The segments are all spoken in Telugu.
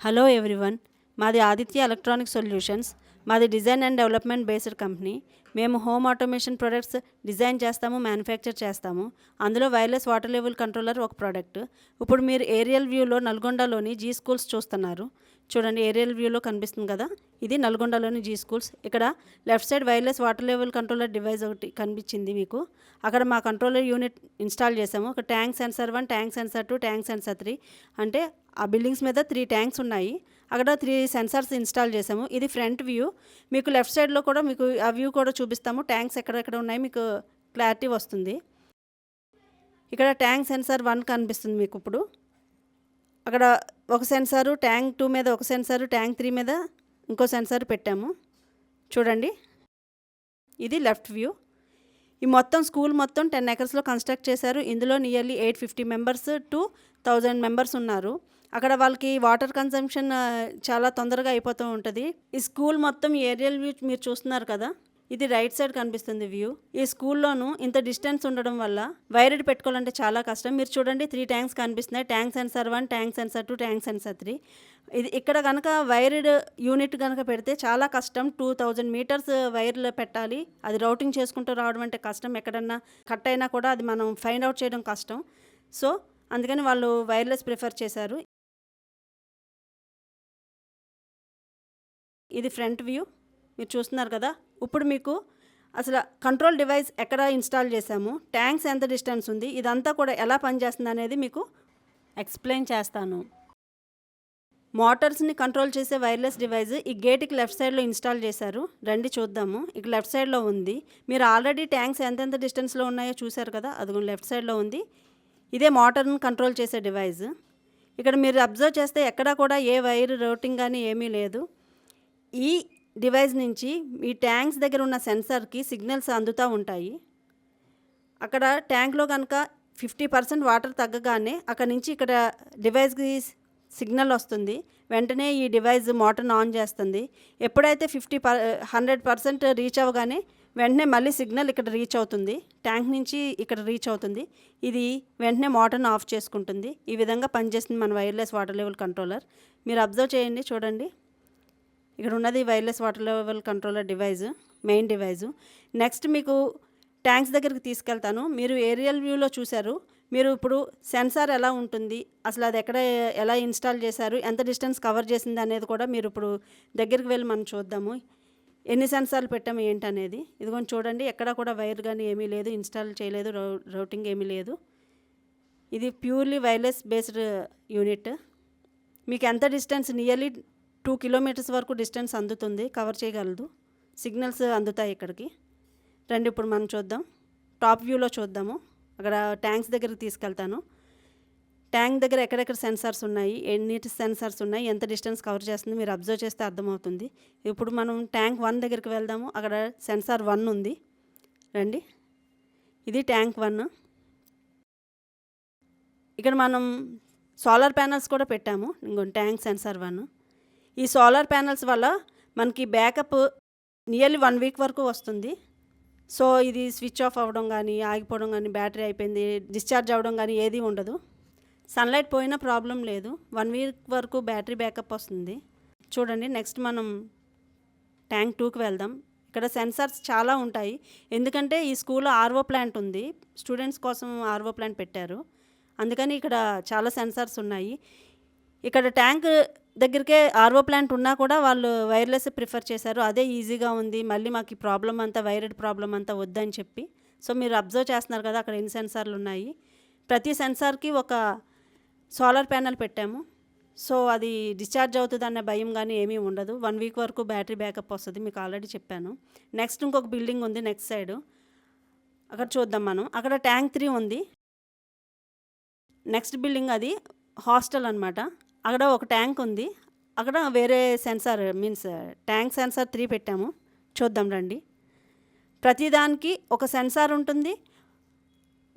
హలో ఎవ్రీవన్, మాది ఆదిత్య ఎలక్ట్రానిక్ సొల్యూషన్స్. మాది design and development based company. మేము హోమ్ ఆటోమేషన్ ప్రొడక్ట్స్ డిజైన్ చేస్తాము, మ్యానుఫ్యాక్చర్ చేస్తాము. అందులో వైర్లెస్ వాటర్ లెవెల్ కంట్రోలర్ ఒక ప్రోడక్ట్. ఇప్పుడు మీరు ఏరియల్ వ్యూలో నల్గొండలోని జీ స్కూల్స్ చూస్తున్నారు. చూడండి, ఏరియల్ వ్యూలో కనిపిస్తుంది కదా, ఇది నల్గొండలోని జీ స్కూల్స్. ఇక్కడ left side wireless water level controller device ఒకటి కనిపించింది మీకు. అక్కడ మా కంట్రోలర్ యూనిట్ ఇన్స్టాల్ చేసాము. ఒక tank sensor 1, tank sensor 2, tank sensor 3. అంటే ఆ బిల్డింగ్స్ మీద 3 ట్యాంక్స్ ఉన్నాయి. అక్కడ 3 సెన్సార్స్ ఇన్స్టాల్ చేసాము. ఇది ఫ్రంట్ వ్యూ. మీకు లెఫ్ట్ సైడ్లో కూడా మీకు ఆ వ్యూ కూడా చూపిస్తాము. ట్యాంక్స్ ఎక్కడెక్కడ ఉన్నాయి మీకు క్లారిటీ వస్తుంది. ఇక్కడ ట్యాంక్ సెన్సార్ 1 కనిపిస్తుంది మీకు. ఇప్పుడు అక్కడ ఒక సెన్సారు, ట్యాంక్ 2 మీద ఒక సెన్సారు, ట్యాంక్ 3 మీద ఇంకో సెన్సార్ పెట్టాము. చూడండి, ఇది లెఫ్ట్ వ్యూ. ఈ మొత్తం స్కూల్ మొత్తం 10 ఎకర్స్లో కన్స్ట్రక్ట్ చేశారు. ఇందులో నియర్లీ 850 మెంబర్స్ టు 1000 మెంబర్స్ ఉన్నారు. అక్కడ వాళ్ళకి వాటర్ కన్సంప్షన్ చాలా తొందరగా అయిపోతూ ఉంటుంది. ఈ స్కూల్ మొత్తం ఏరియల్ వ్యూ మీరు చూస్తున్నారు కదా, ఇది రైట్ సైడ్ కనిపిస్తుంది వ్యూ. ఈ స్కూల్లోనూ ఇంత డిస్టెన్స్ ఉండడం వల్ల వైర్డ్ పెట్టుకోవాలంటే చాలా కష్టం. మీరు చూడండి, 3 ట్యాంక్స్ కనిపిస్తున్నాయి. Tank sensor 1, tank sensor 2, tank sensor 3. ఇది ఇక్కడ కనుక వైర్డ్ యూనిట్ కనుక పెడితే చాలా కష్టం. 2000 మీటర్స్ వైర్లు పెట్టాలి. అది రౌటింగ్ చేసుకుంటూ రావడం అంటే కష్టం. ఎక్కడన్నా కట్ అయినా కూడా అది మనం ఫైండ్ అవుట్ చేయడం కష్టం. సో అందుకని వాళ్ళు వైర్లెస్ ప్రిఫర్ చేశారు. ఇది ఫ్రంట్ వ్యూ మీరు చూస్తున్నారు కదా. ఇప్పుడు మీకు అసలు కంట్రోల్ డివైస్ ఎక్కడ ఇన్స్టాల్ చేశాము, ట్యాంక్స్ ఎంత డిస్టెన్స్ ఉంది, ఇదంతా కూడా ఎలా పనిచేస్తుంది అనేది మీకు ఎక్స్ప్లెయిన్ చేస్తాను. మోటార్స్ని కంట్రోల్ చేసే వైర్లెస్ డివైస్ ఈ గేట్కి లెఫ్ట్ సైడ్లో ఇన్స్టాల్ చేశారు. రండి చూద్దాము. ఇక లెఫ్ట్ సైడ్లో ఉంది. మీరు ఆల్రెడీ ట్యాంక్స్ ఎంతెంత డిస్టెన్స్లో ఉన్నాయో చూశారు కదా, అది లెఫ్ట్ సైడ్లో ఉంది. ఇదే మోటార్ని కంట్రోల్ చేసే డివైస్. ఇక్కడ మీరు అబ్జర్వ్ చేస్తే ఎక్కడా కూడా ఏ వైర్ రౌటింగ్ కానీ ఏమీ లేదు. ఈ డివైస్ నుంచి ఈ ట్యాంక్స్ దగ్గర ఉన్న సెన్సార్కి సిగ్నల్స్ అందుతూ ఉంటాయి. అక్కడ ట్యాంక్లో కనుక 50% వాటర్ తగ్గగానే అక్కడ నుంచి ఇక్కడ డివైస్కి సిగ్నల్ వస్తుంది. వెంటనే ఈ డివైస్ మోటార్ని ఆన్ చేస్తుంది. ఎప్పుడైతే 100% రీచ్ అవ్వగానే వెంటనే మళ్ళీ సిగ్నల్ ఇక్కడ రీచ్ అవుతుంది, ట్యాంక్ నుంచి ఇక్కడ రీచ్ అవుతుంది. ఇది వెంటనే మోటార్ని ఆఫ్ చేసుకుంటుంది. ఈ విధంగా పనిచేస్తుంది మన వైర్లెస్ వాటర్ లెవెల్ కంట్రోలర్. మీరు అబ్జర్వ్ చేయండి, చూడండి, ఇక్కడ ఉన్నది wireless water level controller device, main device. Next మీకు ట్యాంక్స్ దగ్గరికి తీసుకెళ్తాను. మీరు ఏరియల్ వ్యూలో చూశారు. మీరు ఇప్పుడు సెన్సార్ ఎలా ఉంటుంది, అసలు అది ఎక్కడ ఎలా ఇన్స్టాల్ చేశారు, ఎంత డిస్టెన్స్ కవర్ చేసింది అనేది కూడా మీరు ఇప్పుడు దగ్గరికి వెళ్ళి మనం చూద్దాము. ఎన్ని సెన్సార్లు పెట్టాము ఏంటనేది. ఇదిగోండి చూడండి, ఎక్కడ కూడా వైర్ కానీ ఏమీ లేదు, ఇన్స్టాల్ చేయలేదు, రౌటింగ్ ఏమీ లేదు. ఇది ప్యూర్లీ వైర్లెస్ బేస్డ్ యూనిట్. మీకు ఎంత డిస్టెన్స్, నియర్లీ 2 కిలోమీటర్స్ వరకు డిస్టెన్స్ అందుతుంది, కవర్ చేయగలదు. సిగ్నల్స్ అందుతాయి ఇక్కడికి. రండి ఇప్పుడు మనం చూద్దాం. టాప్ వ్యూలో చూద్దాము. అక్కడ ట్యాంక్స్ దగ్గరికి తీసుకెళ్తాను. ట్యాంక్ దగ్గర ఎక్కడెక్కడ సెన్సార్స్ ఉన్నాయి, ఎన్ని సెన్సార్స్ ఉన్నాయి, ఎంత డిస్టెన్స్ కవర్ చేస్తుంది మీరు అబ్జర్వ్ చేస్తే అర్థమవుతుంది. ఇప్పుడు మనం ట్యాంక్ 1 దగ్గరికి వెళ్దాము. అక్కడ సెన్సార్ 1 ఉంది. రండి, ఇది ట్యాంక్ 1. ఇక్కడ మనం సోలార్ ప్యానల్స్ కూడా పెట్టాము. ఇంకొక ట్యాంక్ సెన్సార్ 1. ఈ సోలార్ ప్యానల్స్ వల్ల మనకి బ్యాకప్ నియర్లీ 1 వీక్ వరకు వస్తుంది. సో ఇది స్విచ్ ఆఫ్ అవ్వడం కానీ, ఆగిపోవడం కానీ, బ్యాటరీ అయిపోయింది, డిశ్చార్జ్ అవ్వడం కానీ ఏది ఉండదు. సన్లైట్ పోయినా ప్రాబ్లం లేదు. 1 వీక్ వరకు బ్యాటరీ బ్యాకప్ వస్తుంది. చూడండి, నెక్స్ట్ మనం ట్యాంక్ 2కి వెళ్దాం. ఇక్కడ సెన్సార్స్ చాలా ఉంటాయి. ఎందుకంటే ఈ స్కూల్లో ఆర్ఓ ప్లాంట్ ఉంది, స్టూడెంట్స్ కోసం ఆర్ఓ ప్లాంట్ పెట్టారు. అందుకని ఇక్కడ చాలా సెన్సార్స్ ఉన్నాయి. ఇక్కడ ట్యాంక్ దగ్గరికే ఆర్ఓ ప్లాంట్ ఉన్నా కూడా వాళ్ళు వైర్లెస్ ప్రిఫర్ చేశారు. అదే ఈజీగా ఉంది, మళ్ళీ మాకు ఈ ప్రాబ్లం అంతా వైర్డ్ ప్రాబ్లం అంతా వద్దని చెప్పి. సో మీరు అబ్జర్వ్ చేస్తున్నారు కదా, అక్కడ ఎన్ని సెన్సార్లు ఉన్నాయి. ప్రతి సెన్సార్కి ఒక సోలార్ ప్యానెల్ పెట్టాము. సో అది డిశ్చార్జ్ అవుతుంది అనే భయం కానీ ఏమీ ఉండదు. 1 వీక్ వరకు బ్యాటరీ బ్యాకప్ వస్తుంది, మీకు ఆల్రెడీ చెప్పాను. నెక్స్ట్ ఇంకొక బిల్డింగ్ ఉంది నెక్స్ట్ సైడ్, అక్కడ చూద్దాం మనం. అక్కడ ట్యాంక్ 3 ఉంది. నెక్స్ట్ బిల్డింగ్ అది హాస్టల్ అనమాట. అక్కడ ఒక ట్యాంక్ ఉంది. అక్కడ వేరే సెన్సార్ మీన్స్ ట్యాంక్ సెన్సార్ 3 పెట్టాము. చూద్దాం రండి. ప్రతిదానికి ఒక సెన్సార్ ఉంటుంది,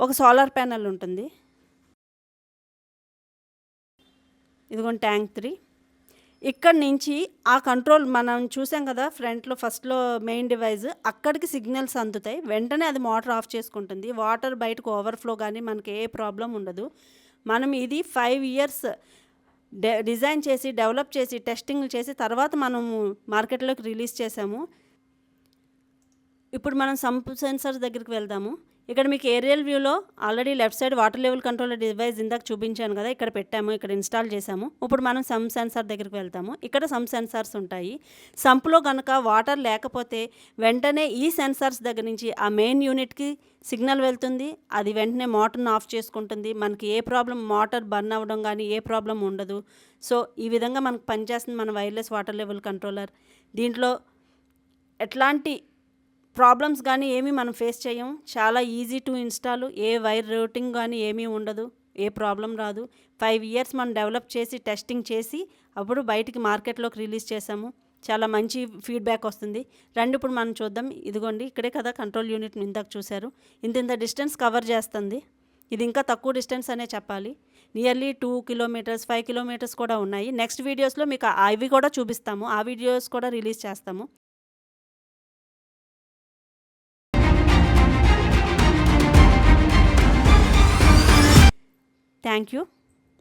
ఒక సోలార్ ప్యానెల్ ఉంటుంది. ఇదిగోండి ట్యాంక్ 3. ఇక్కడి నుంచి ఆ కంట్రోల్ మనం చూసాం కదా, ఫ్రంట్లో ఫస్ట్లో మెయిన్ డివైస్, అక్కడికి సిగ్నల్స్ అందుతాయి. వెంటనే అది మోటార్ ఆఫ్ చేసుకుంటుంది. వాటర్ బయటకు ఓవర్ఫ్లో కానీ మనకి ఏ ప్రాబ్లం ఉండదు. మనం ఇది 5 ఇయర్స్ డిజైన్ చేసి, డెవలప్ చేసి, టెస్టింగ్‌లు చేసి తర్వాత మనము మార్కెట్‌లోకి రిలీజ్ చేసాము. ఇప్పుడు మనం సంప్ సెన్సార్స్ దగ్గరికి వెళ్దాము. ఇక్కడ మీకు ఏరియల్ వ్యూలో already left side water level controller device ఇందాక చూపించాను కదా, ఇక్కడ పెట్టాము, ఇక్కడ ఇన్స్టాల్ చేసాము. ఇప్పుడు మనం సంప్ సెన్సార్ దగ్గరికి వెళ్తాము. ఇక్కడ సంప్ సెన్సార్స్ ఉంటాయి. సంప్లో కనుక వాటర్ లేకపోతే వెంటనే ఈ సెన్సార్స్ దగ్గర నుంచి ఆ మెయిన్ యూనిట్కి సిగ్నల్ వెళ్తుంది. అది వెంటనే మోటార్ని ఆఫ్ చేసుకుంటుంది. మనకి ఏ ప్రాబ్లం, మోటార్ బర్న్ అవ్వడం కానీ ఏ ప్రాబ్లం ఉండదు. సో ఈ విధంగా మనకు పనిచేస్తుంది మన వైర్లెస్ వాటర్ లెవెల్ కంట్రోలర్. దీంట్లో ఎట్లాంటి ప్రాబ్లమ్స్ కానీ ఏమీ మనం ఫేస్ చేయం. చాలా ఈజీ టు ఇన్స్టాల్. ఏ వైర్ రూటింగ్ కానీ ఏమీ ఉండదు, ఏ ప్రాబ్లం రాదు. 5 ఇయర్స్ మనం డెవలప్ చేసి, టెస్టింగ్ చేసి అప్పుడు బయటికి మార్కెట్లోకి రిలీజ్ చేసాము. చాలా మంచి ఫీడ్బ్యాక్ వస్తుంది. రండి ఇప్పుడు మనం చూద్దాం. ఇదిగోండి, ఇక్కడే కదా కంట్రోల్ యూనిట్ ఇందాక చూశారు. ఇంత డిస్టెన్స్ కవర్ చేస్తుంది. ఇది ఇంకా తక్కువ డిస్టెన్స్ అనే చెప్పాలి. నియర్లీ 2 కిలోమీటర్స్, 5 కిలోమీటర్స్ కూడా ఉన్నాయి. నెక్స్ట్ వీడియోస్లో మీకు అవి కూడా చూపిస్తాము. ఆ వీడియోస్ కూడా రిలీజ్ చేస్తాము. Thank you.